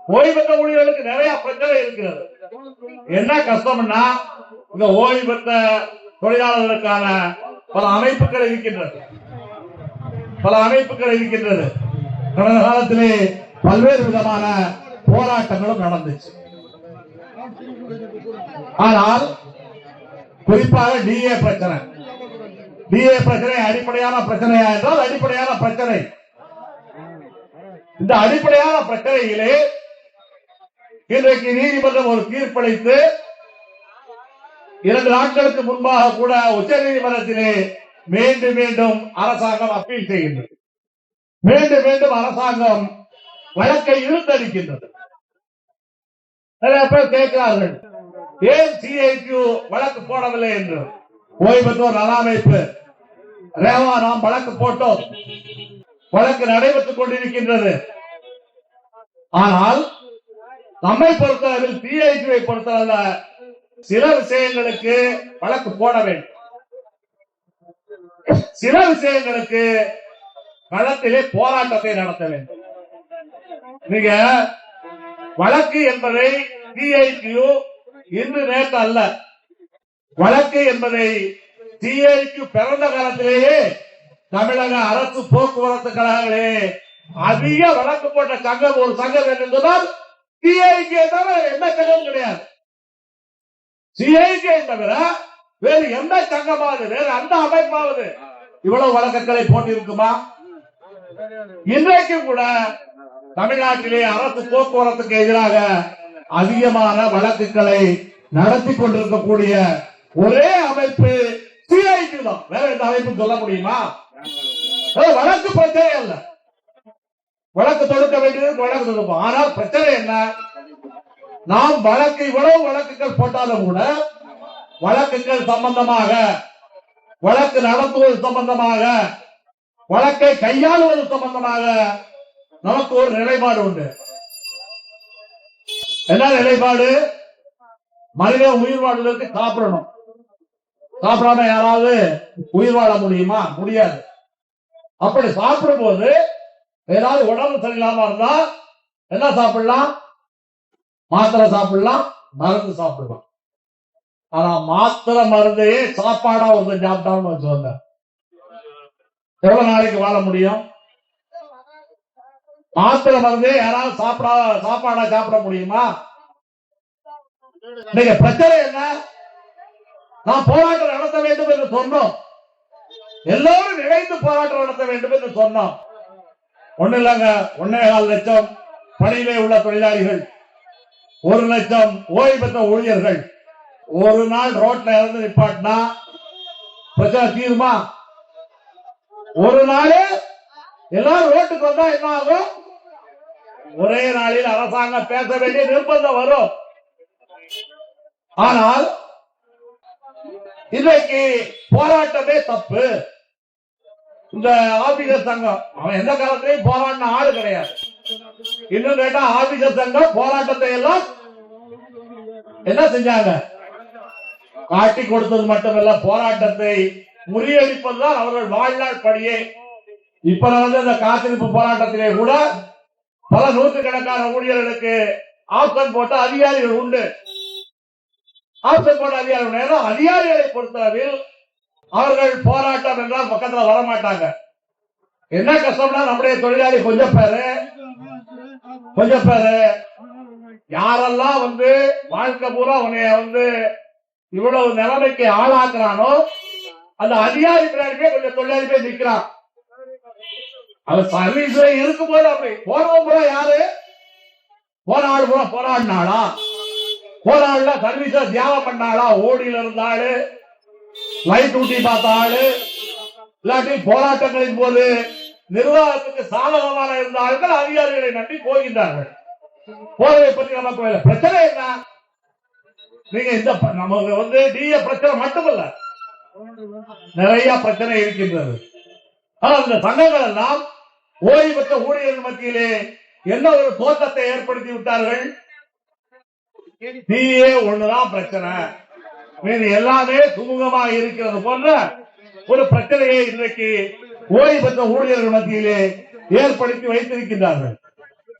ஓய்வு பெற்ற ஊழியர்களுக்கு நிறைய பிரச்சனை இருக்கிறது. என்ன கஷ்டம்னா இந்த ஓய்வு பெற்ற தொழிலாளர்களுக்கான பல அமைப்புகள் இருக்கின்றது. கடந்த காலத்திலே பல்வேறு விதமான போராட்டங்களும் நடந்துச்சு. ஆனால் குறிப்பாக டிஏ பிரச்சனை அடிப்படையான பிரச்சனையா என்றால் அடிப்படையான பிரச்சனை. இந்த அடிப்படையான பிரச்சனையிலே இன்றைக்கு நீதிமன்றம் ஒரு தீர்ப்பளித்து 2 நாட்களுக்கு முன்பாக கூட உச்ச நீதிமன்றத்திலே மீண்டும் அரசாங்கம் அப்பீல் செய்கின்றது. மீண்டும் அரசாங்கம் வழக்கை இழுத்தடிக்கின்றது. நிறைய பேர் கேட்கிறார்கள், ஏன் சிஐடியு வழக்கு போடவில்லை என்று. ஓய்வு பெற்றோர் நல அமைப்பு ரேவா நாம் வழக்கு போட்டோம், வழக்கு நடைபெற்றுக் கொண்டிருக்கின்றது. ஆனால் நம்மை பொறுத்தளவில் சிஐடியை பொறுத்தளவில் சில விஷயங்களுக்கு வழக்கு போட வேண்டும், சில விஷயங்களுக்கு களத்திலே போராட்டத்தை நடத்த வேண்டும். நீங்க வழக்கு என்பதை சிஐடியு இன்று நேற்று அல்ல, வழக்கு என்பதை சிஐடியு பிறந்த காலத்திலேயே தமிழக அரசு போக்குவரத்து கழகங்களே அதிக வழக்கு போட்ட சங்கம் ஒரு சங்கம் என்றால் சிஐடியை தவிர எந்த சங்கமும் கிடையாது. சிஐடியை தவிர வேறு எந்த சங்கமாவது வேறு அந்த அமைப்பாவது இவ்வளவு வழக்குகளை போட்டிருக்குமா? இன்றைக்கு கூட தமிழ்நாட்டிலே அரசு போக்குவரத்துக்கு எதிராக அதிகமான வழக்குகளை நடத்தி கொண்டிருக்கக்கூடிய ஒரே அமைப்பு சிஐடி தான். வேற எந்த அமைப்பு சொல்ல முடியுமா? வழக்கு பிரச்சனை அல்ல, வழக்கு தொடுக்க வேண்டியது வழக்கு தொடுப்போம். ஆனால் பிரச்சனை என்ன? நாம் வழக்கு இவ்வளவு வழக்குகள் போட்டாலும் கூட வழக்குகள் சம்பந்தமாக, வழக்கு நடத்துவது சம்பந்தமாக, வழக்கை கையாளுவது சம்பந்தமாக நமக்கு ஒரு நிலைப்பாடு உண்டு. என்ன நிலைப்பாடு? மனித உயிர் வாழ்வதற்கு சாப்பிடணும். சாப்பிடாம யாராவது உயிர் வாழ முடியுமா? முடியாது. அப்படி சாப்பிடும் போது ஏதாவது உடம்பு சரியில்லாம இருந்தா என்ன சாப்பிடலாம்? மாத்திரை சாப்பிடலாம், மருந்து சாப்பிடலாம். ஆனா மாத்திரை மருந்தையே சாப்பாடா ஒரு சாப்பிட்டான்னு வச்சுக்கோங்க, எவ்வளவு நாளைக்கு வாழ முடியும்? மாத்திரை மருந்தே யாராவது சாப்பாடா சாப்பிட முடியுமா? நீங்க பிரச்சனை என்ன? நாம் போராட்டம் நடத்த வேண்டும் என்று சொன்னோம், எல்லோரும் இணைந்து போராட்டம் நடத்த வேண்டும் என்று சொன்னோம். ஒண்ணு இல்லங்க, 1.25 லட்சம் பணியிலே உள்ள தொழிலாளிகள், 1 லட்சம் ஓய்வு பெற்ற ஊழியர்கள் ஒரு நாள் ரோட்ல இருந்து நிப்பாட்டினா பிரச்சனை தீருமா? ஒரு நாள் எல்லாரும் ரோட்டுக்கு வந்தா என்ன ஆகும்? ஒரே நாளில் அரசாங்கம் பேச வேண்டிய நிர்பந்தம் வரும். ஆனால் இன்றைக்கு போராட்டமே தப்பு. இந்த ஆபீசர் சங்கம் அவன் எந்த காலத்திலையும் போராடின ஆளு கிடையாது. இன்னும் கேட்டா ஆபீசர் சங்கம் போராட்டத்தை எல்லாம் என்ன செஞ்சாங்க? காட்டி கொடுத்தது மட்டுமல்ல, போராட்டத்தை முறியடிப்பதுதான் அவர்கள் வாழ்நாள் படியே. இப்ப நடந்த இந்த காத்திருப்பு போராட்டத்திலே கூட பல நூற்றுக்கணக்கான ஊழியர்களுக்கு ஆப்ஷன் போட்ட அதிகாரிகள் உண்டு. ஆப்ஷன் போட்ட அதிகாரிகள் அதிகாரிகளை பொறுத்தளவில் அவர்கள் போராட்டம் என்றால் பக்கத்துல வரமாட்டாங்க. என்ன கஷ்டம்னா நம்முடைய தொழிலாளி கொஞ்சம் பேரு யாரெல்லாம் வாழ்க்கை பூரா உன்னைய இவ்வளவு நிலைமைக்கு ஆளாக்குறானோ அந்த அதிகாரி பின்னாடி கொஞ்சம் தொழிலாளி போய் நிக்கிறான். அவர் சர்வீஸ்ல இருக்கும் போது அப்படி போறவங்க பூரா யாரு? போன ஆள் பூரா போராடினாளா? போராடல சர்வீஸ தியாகம் பண்ணாளா? ஓடியில இருந்தாளு, லைட் ஊட்டி பார்த்தாளு, இல்லாட்டி போராட்டங்களின் போது நிர்வாகத்துக்கு சாதகமான இருந்த ஆட்கள் அதிகாரிகளை நம்பி போகின்றார்கள். போறதை பற்றி நமக்கு பிரச்சனை என்ன? நீங்க இந்த நமக்கு டிஏ பிரச்சனை மட்டுமல்ல, நிறைய பிரச்சனை இருக்கின்றது. ஆனால் இந்த சங்கங்கள் எல்லாம் ஓய்வு பெற்ற ஊழியர்கள் மத்தியிலே என்ன ஒரு தோற்றத்தை ஏற்படுத்தி விட்டார்கள்? டிஏ ஒண்ணுதான் பிரச்சனை, மீது எல்லாமே சுமூகமாக இருக்கிறது போன்ற ஒரு பிரச்சனையை இன்றைக்கு ஓய்வு பெற்ற ஊழியர்கள் மத்தியிலே ஏற்படுத்தி வைத்திருக்கின்றார்கள்.